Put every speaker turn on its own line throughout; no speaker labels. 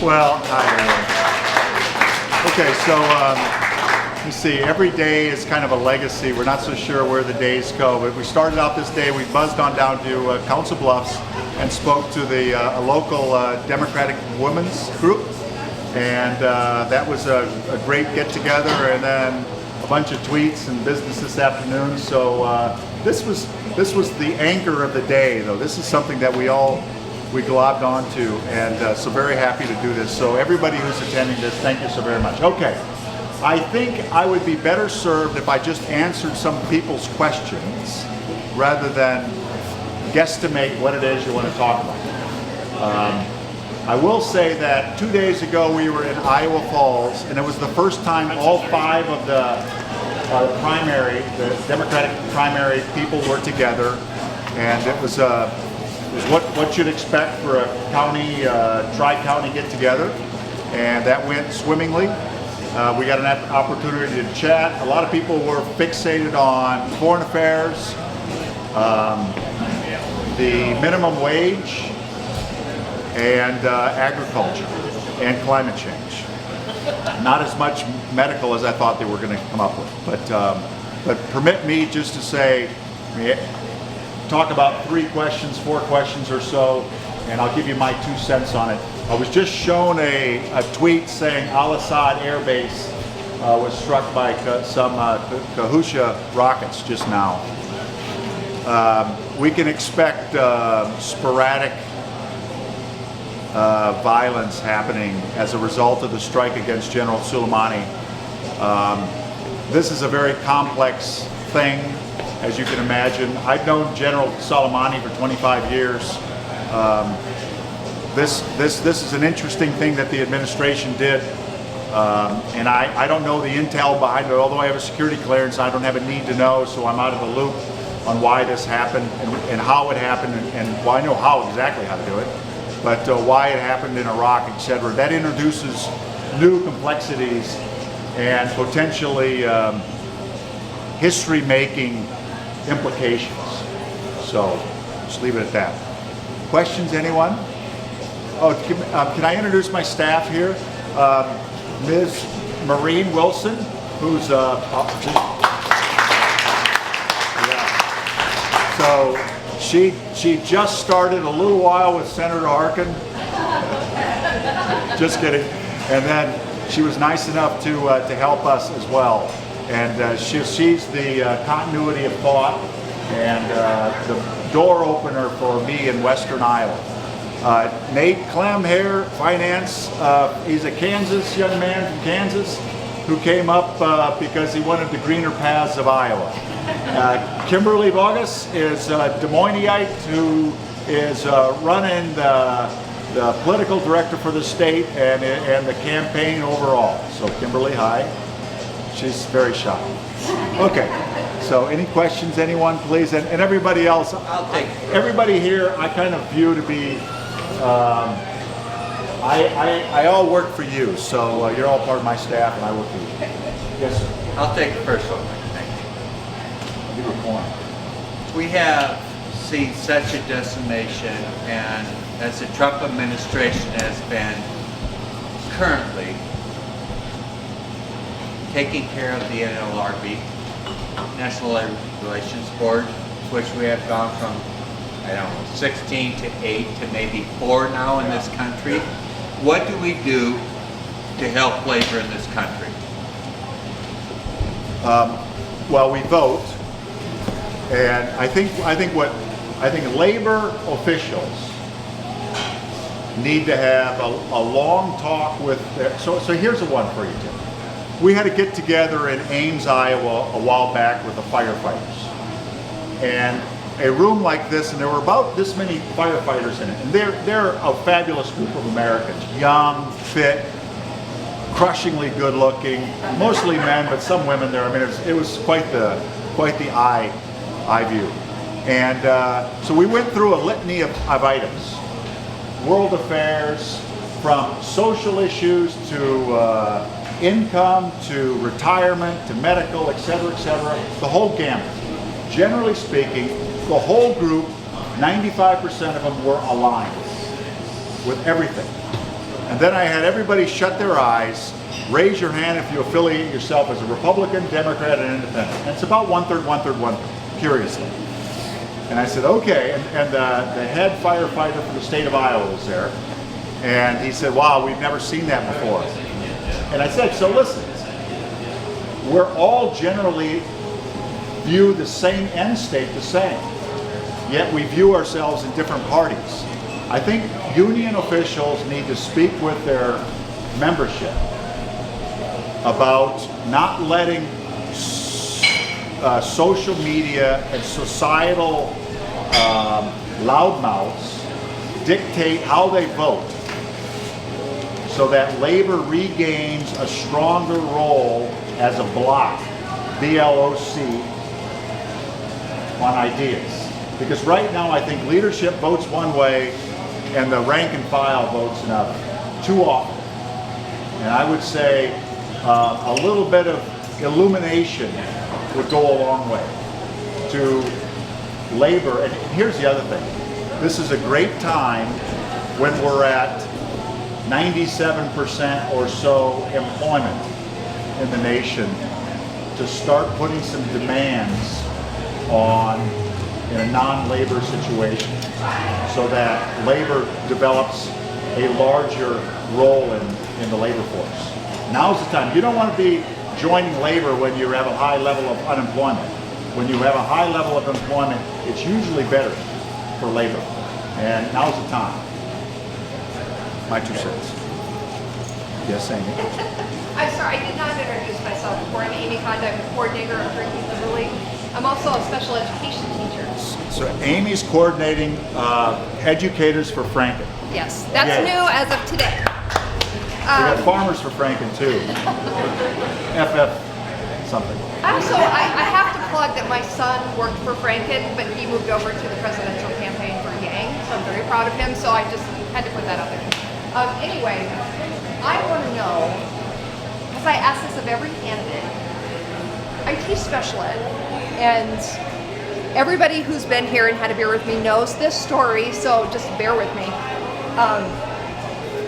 Well, hi everyone. Okay, so let me see. Every day is kind of a legacy. We're not so sure where the days go, but we started out this day. We buzzed on down to Council Bluffs and spoke to the a local Democratic women's group, and that was a great get-together. And then a bunch of tweets and business this afternoon. So this was the anchor of the day, though. This is something that we globbed onto, and so very happy to do this. So everybody who's attending this, thank you so very much. Okay, I think I would be better served if I just answered some people's questions rather than guesstimate what it is you want to talk about. I will say that 2 days ago we were in Iowa Falls, and it was the first time all 5 of the Democratic primary people were together, and it was what you'd expect for a county, tri-county get-together, and that went swimmingly. We got an opportunity to chat. A lot of people were fixated on foreign affairs, the minimum wage, and agriculture, and climate change. Not as much medical as I thought they were going to come up with, but permit me just to say, talk about 3 questions, 4 questions or so, and I'll give you my 2 cents on it. I was just shown a tweet saying Al-Assad Air Base was struck by some Katyusha rockets just now. We can expect sporadic violence happening as a result of the strike against General Soleimani. This is a very complex thing, as you can imagine. I've known General Soleimani for 25 years. This is an interesting thing that the administration did, and I don't know the intel behind it. Although I have a security clearance, I don't have a need to know, so I'm out of the loop on why this happened and how it happened, and well, I know exactly how to do it, but why it happened in Iraq, etc. That introduces new complexities and potentially history-making implications. So just leave it at that. Questions, anyone? Oh, can I introduce my staff here? Ms. Maureen Wilson, who's so she just started a little while with Senator Harkin. Just kidding. And then she was nice enough to help us as well. And she's the continuity of thought and the door opener for me in Western Iowa. Nate Clem here, finance. He's a Kansas young man from Kansas who came up because he wanted the greener paths of Iowa. Kimberly Bogus is a Des Moineite who is running the political director for the state and the campaign overall. So Kimberly, hi. She's very shy. Okay, so any questions, anyone, please? And everybody else,
I'll take it.
Everybody here I kind of view to be, I all work for you, so you're all part of my staff and I work for you. Yes, sir.
I'll take the first one. Thank
I'll give you a point.
you. We have seen such a decimation, and as the Trump administration has been currently taking care of the NLRB, National Labor Relations Board, which we have gone from, I don't know, 16 to 8 to maybe 4 now in this country. What do we do to help labor in this country?
Well, we vote, and I think labor officials need to have a long talk with their, so here's a one for you, Tim. We had a get together in Ames, Iowa a while back with the firefighters, and a room like this, and there were about this many firefighters in it, and they're a fabulous group of Americans, young, fit, crushingly good looking, mostly men, but some women there. I mean, it was quite the eye view. And so we went through a litany of items, world affairs, from social issues to income to retirement to medical, etc., the whole gamut. Generally speaking, the whole group, 95% of them were aligned with everything. And then I had everybody shut their eyes, raise your hand if you affiliate yourself as a Republican, Democrat, and Independent. And it's about 1/3, 1/3, 1/3, curiously. And I said, okay, and the head firefighter for the state of Iowa was there. And he said, wow, we've never seen that before. And I said, so listen, we're all generally view the same end state the same, yet we view ourselves in different parties. I think union officials need to speak with their membership about not letting social media and societal loudmouths dictate how they vote, so that labor regains a stronger role as a bloc, B-L-O-C, on ideas. Because right now I think leadership votes one way and the rank and file votes another, too often. And I would say a little bit of illumination would go a long way to labor. And here's the other thing. This is a great time when we're at 97% or so employment in the nation to start putting some demands on in a non-labor situation so that labor develops a larger role in the labor force. Now's the time. You don't want to be joining labor when you have a high level of unemployment. When you have a high level of employment, it's usually better for labor. And now's the time. My 2 cents. Yes, Amy?
I'm sorry, I did not introduce myself before. I'm Amy Conde. I'm the coordinator of Drinking Liberally. I'm also a special education teacher.
So Amy's coordinating educators for Franken.
Yes, that's
Yay.
new as of today.
We got farmers for Franken too. FF something.
Also, I have to plug that my son worked for Franken, but he moved over to the presidential campaign for Yang, so I'm very proud of him, so I just had to put that out there. Anyway, I want to know, because I ask this of every candidate, I teach special ed, and everybody who's been here and had a beer with me knows this story, so just bear with me.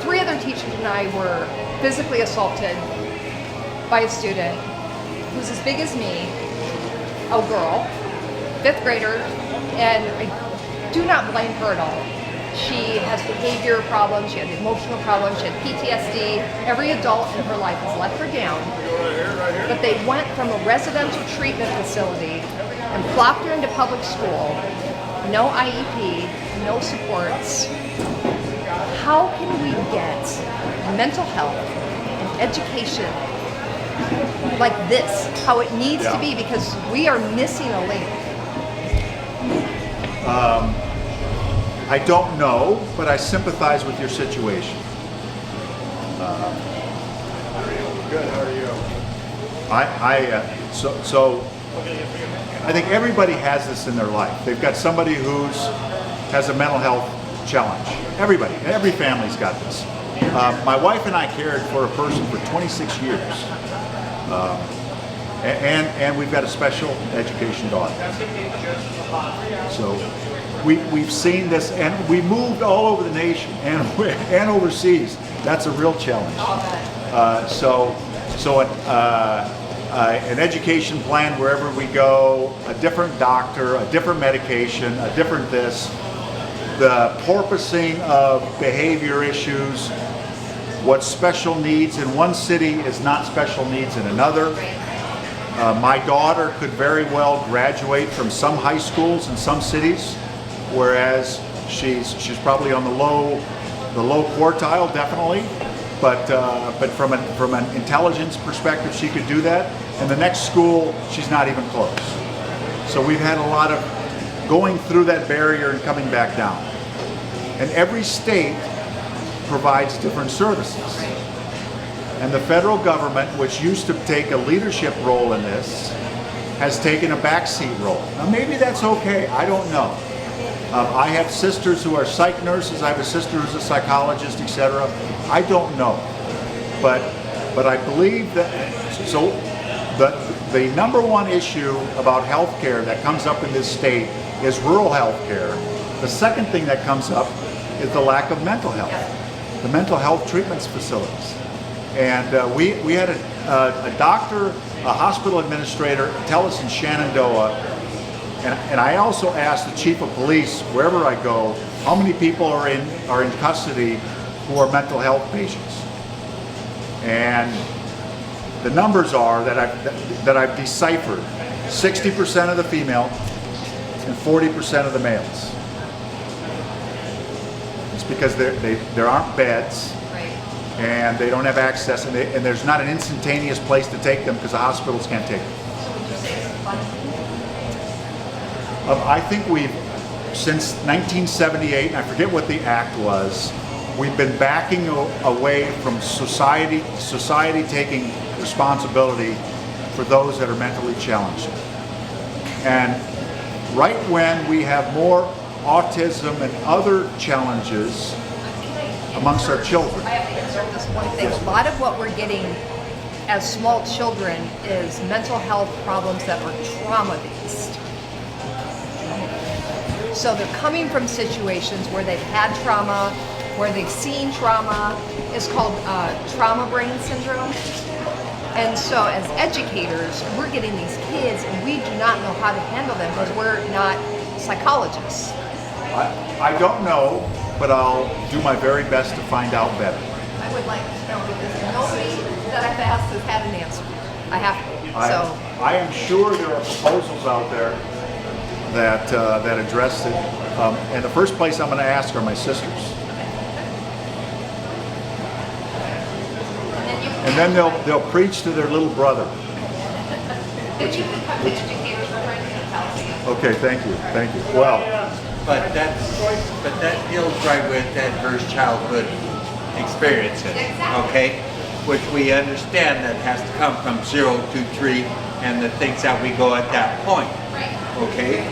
3 other teachers and I were physically assaulted by a student who's as big as me, a girl, 5th grader, and I do not blame her at all. She has behavior problems, she has emotional problems, she had PTSD. Every adult in her life has let her down. But they went from a residential treatment facility and plopped her into public school. No IEP, no supports. How can we get mental health and education like this, how it needs to be, because we are missing a link?
I don't know, but I sympathize with your situation. Good, how are you? So I think everybody has this in their life. They've got somebody has a mental health challenge. Everybody, every family's got this. My wife and I cared for a person for 26 years. And we've got a special education daughter. So we've seen this, and we moved all over the nation and overseas. That's a real challenge. An education plan wherever we go, a different doctor, a different medication, a different this, the porpoising of behavior issues, what's special needs in one city is not special needs in another. My daughter could very well graduate from some high schools in some cities, whereas she's probably on the low quartile, definitely. But from an intelligence perspective, she could do that. And the next school, she's not even close. So we've had a lot of going through that barrier and coming back down. And every state provides different services. And the federal government, which used to take a leadership role in this, has taken a backseat role. Now maybe that's okay, I don't know. I have sisters who are psych nurses, I have a sister who's a psychologist, etc. I don't know. But I believe that, so the number one issue about healthcare that comes up in this state is rural healthcare. The second thing that comes up is the lack of mental health. the mental health treatment facilities. And we had a doctor, a hospital administrator tell us in Shenandoah, and I also asked the chief of police wherever I go, how many people are in custody who are mental health patients. And the numbers are that I've deciphered: 60% of the female and 40% of the males. It's because there aren't beds, and they don't have access, and there's not an instantaneous place to take them because the hospitals can't take them. I think since 1978, and I forget what the act was, we've been backing away from society taking responsibility for those that are mentally challenged. And right when we have more autism and other challenges amongst our children.
I have to insert this one thing. A lot of what we're getting as small children is mental health problems that are trauma-based. So they're coming from situations where they've had trauma, where they've seen trauma. It's called trauma brain syndrome. And so as educators, we're getting these kids and we do not know how to handle them because we're not psychologists.
I don't know, but I'll do my very best to find out better.
I would like to know because nobody that I've asked has had an answer. I have to.
I am sure there are proposals out there that address it. And the first place I'm going to ask are my sisters. And then they'll preach to their little brother.
Then you can come to educators for friends and tell us.
Okay, thank you. Well,
But that deals right with adverse childhood experiences, okay? Which we understand that has to come from 0 to 3 and the things that we go at that point, okay?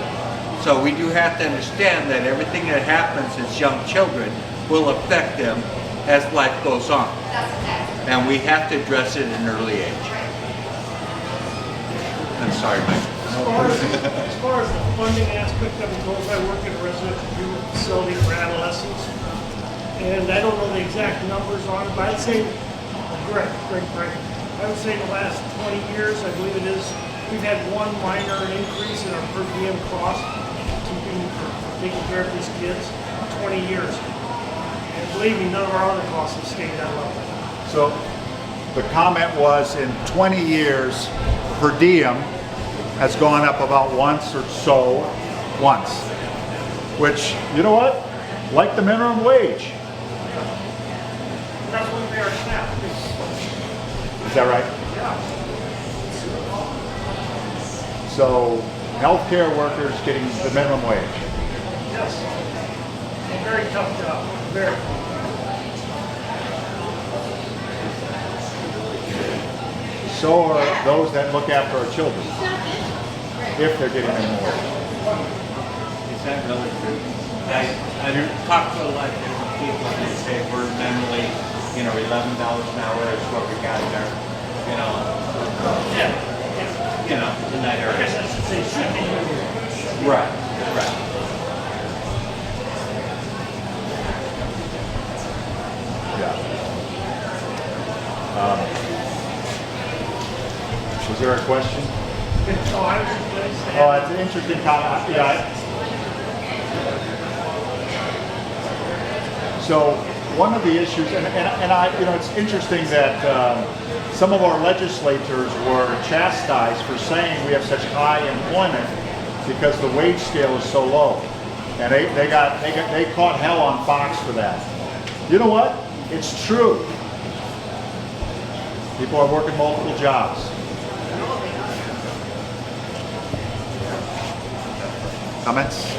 So we do have to understand that everything that happens as young children will affect them as life goes on. And we have to address it at an early age. I'm sorry, Mike.
As far as the funding aspect of it goes, I work in a residential treatment facility for adolescents, and I don't know the exact numbers on it, but I'd say, Greg, I would say in the last 20 years, I believe it is, we've had one minor increase in our per diem cost for taking care of these kids in 20 years. And believe me, none of our other costs have stayed that level.
so the comment was in 20 years, per diem has gone up about once, which, you know what, like the minimum wage.
That's what we pay our staff.
Is that right?
Yeah.
So healthcare workers getting the minimum wage.
Yes. A very tough job. Very.
So are those that look after our children, if they're getting minimum wage.
Is that really true? I talked to a lot of different people and they say we're mentally, $11 an hour is what we got there, in that
I guess
area.
I should say should be.
Right.
Yeah. Was there a question?
No, I was just going to say.
Oh, that's an interesting comment. Yeah. So one of the issues, and I, it's interesting that some of our legislators were chastised for saying we have such high employment because the wage scale is so low, and they caught hell on Fox for that. You know what? It's true. People are working multiple jobs. Comments?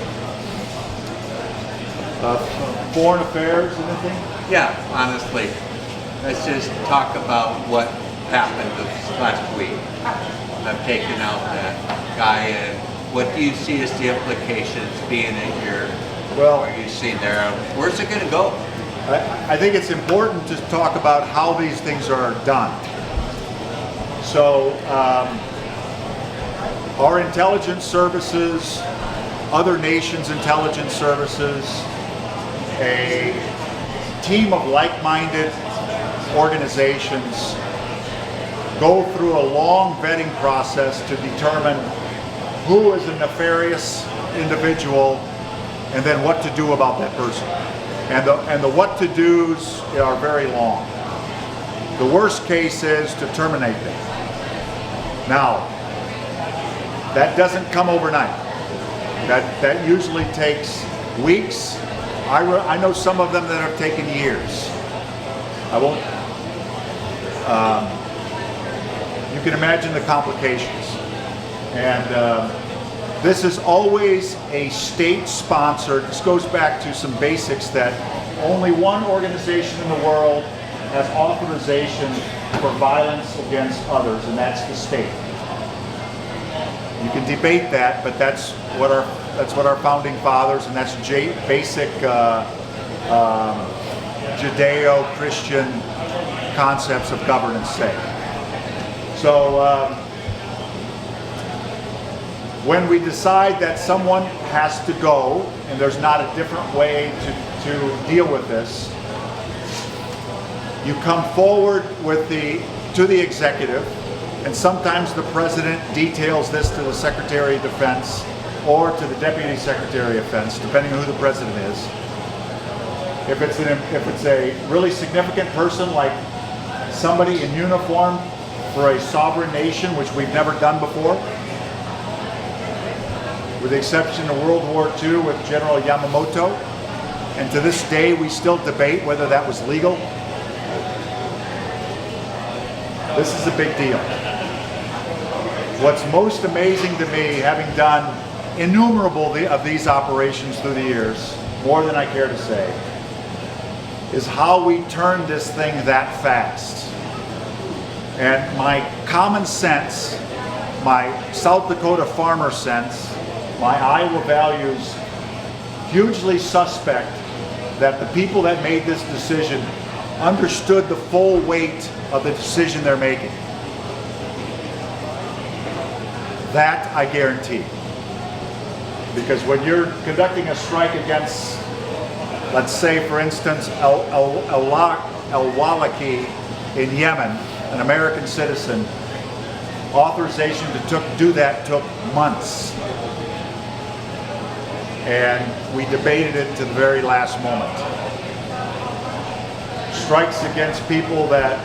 Foreign affairs, anything?
Yeah, honestly, let's just talk about what happened this last week. I've taken out that guy, and what do you see as the implications being at your, what you see there? Where's it going to go?
I think it's important to talk about how these things are done. So, our intelligence services, other nations' intelligence services, a team of like like-minded organizations go through a long vetting process to determine who is a nefarious individual and then what to do about that person. And the what to do's are very long. The worst case is to terminate them. Now, that doesn't come overnight. That usually takes weeks. I know some of them that have taken years. I won't. You can imagine the complications. And this is always a state-sponsored. This goes back to some basics that only one organization in the world has authorization for violence against others, and that's the state. You can debate that, but that's what our founding fathers, and that's basic Judeo-Christian concepts of governance say. So when we decide that someone has to go, and there's not a different way to deal with this, you come forward with to the executive, and sometimes the president details this to the Secretary of Defense or to the Deputy Secretary of Defense, depending on who the president is. If it's a really significant person, like somebody in uniform for a sovereign nation, which we've never done before, with the exception of World War II with General Yamamoto, and to this day we still debate whether that was legal. This is a big deal. What's most amazing to me, having done innumerable of these operations through the years, more than I care to say, is how we turned this thing that fast. And my common sense, my South Dakota farmer sense, my Iowa values hugely suspect that the people that made this decision understood the full weight of the decision they're making. That I guarantee. Because when you're conducting a strike against, let's say for instance, al-Awlaki in Yemen, an American citizen, authorization to do that took months. And we debated it to the very last moment. Strikes against people that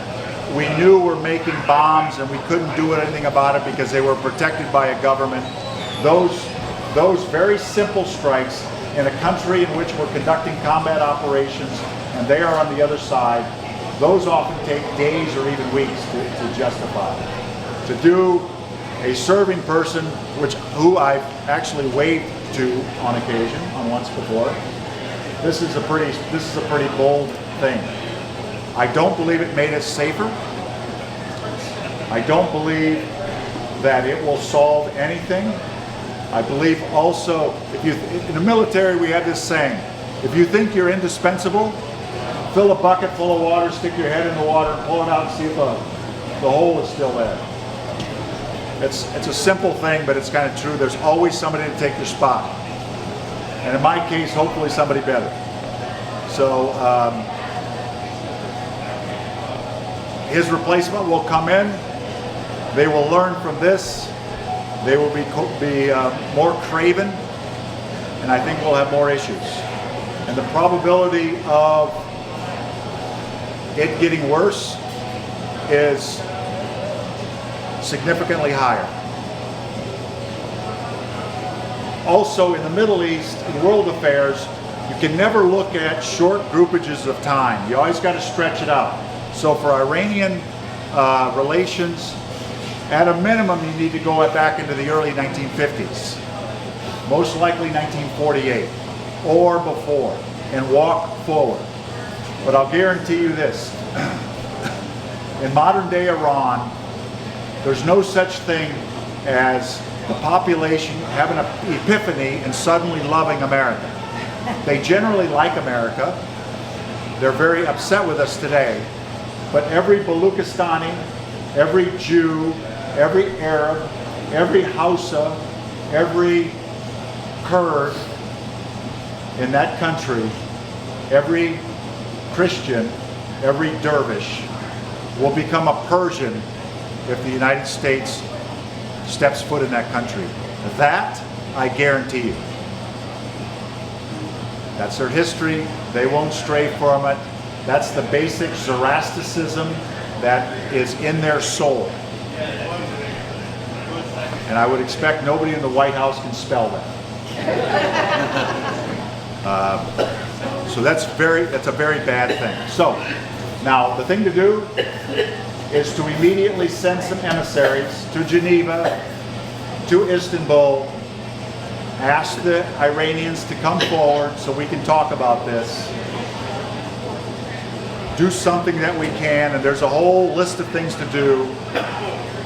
we knew were making bombs and we couldn't do anything about it because they were protected by a government. Those very simple strikes in a country in which we're conducting combat operations and they are on the other side, those often take days or even weeks to justify. To do a serving person, who I've actually waved to on occasion, on once before, this is a pretty bold thing. I don't believe it made us safer. I don't believe that it will solve anything. I believe also, in the military we have this saying, if you think you're indispensable, fill a bucket full of water, stick your head in the water, and pull it out and see if the hole is still there. It's a simple thing, but it's kind of true. There's always somebody to take your spot. And in my case, hopefully somebody better. So his replacement will come in. They will learn from this. They will be more craven, and I think we'll have more issues. And the probability of it getting worse is significantly higher. Also, in the Middle East, in world affairs, you can never look at short groupages of time. You always got to stretch it out. So for Iranian relations, at a minimum, you need to go back into the early 1950s, most likely 1948 or before, and walk forward. But I'll guarantee you this, in modern day Iran, there's no such thing as the population having an epiphany and suddenly loving America. They generally like America. They're very upset with us today. But every Baluchistani, every Jew, every Arab, every Hausa, every Kurd in that country, every Christian every dervish will become a Persian if the United States steps foot in that country. That, I guarantee you. That's their history. They won't stray from it. That's the basic Zoroastrianism that is in their soul. And I would expect nobody in the White House can spell that. So that's a very bad thing. So now the thing to do is to immediately send some emissaries to Geneva, to Istanbul, ask the Iranians to come forward so we can talk about this. Do something that we can, and there's a whole list of things to do,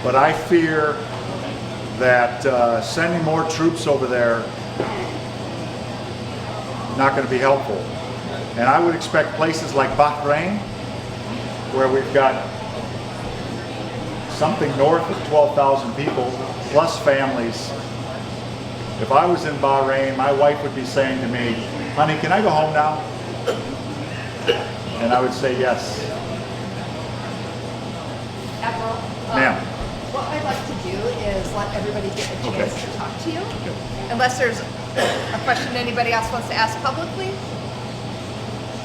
but I fear that sending more troops over there not going to be helpful. And I would expect places like Bahrain, where we've got something north of 12,000 people, plus families. If I was in Bahrain, my wife would be saying to me, honey, can I go home now? And I would say yes.
Admiral,
Ma'am.
what I'd like to do is let everybody get a
Okay.
chance to talk to you. Unless there's a question anybody else wants to ask publicly.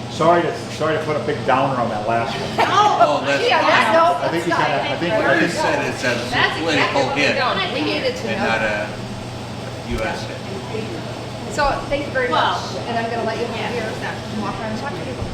Sorry to put a big downer on that last one.
Oh, that's
Yeah,
fine.
no,
I think you
it's
kind
not.
of,
You said it's a political hit
We needed to
and
know.
not a U.S. hit.
So thank you very
Well,
much. And I'm going to let you have here and walk around and talk to people.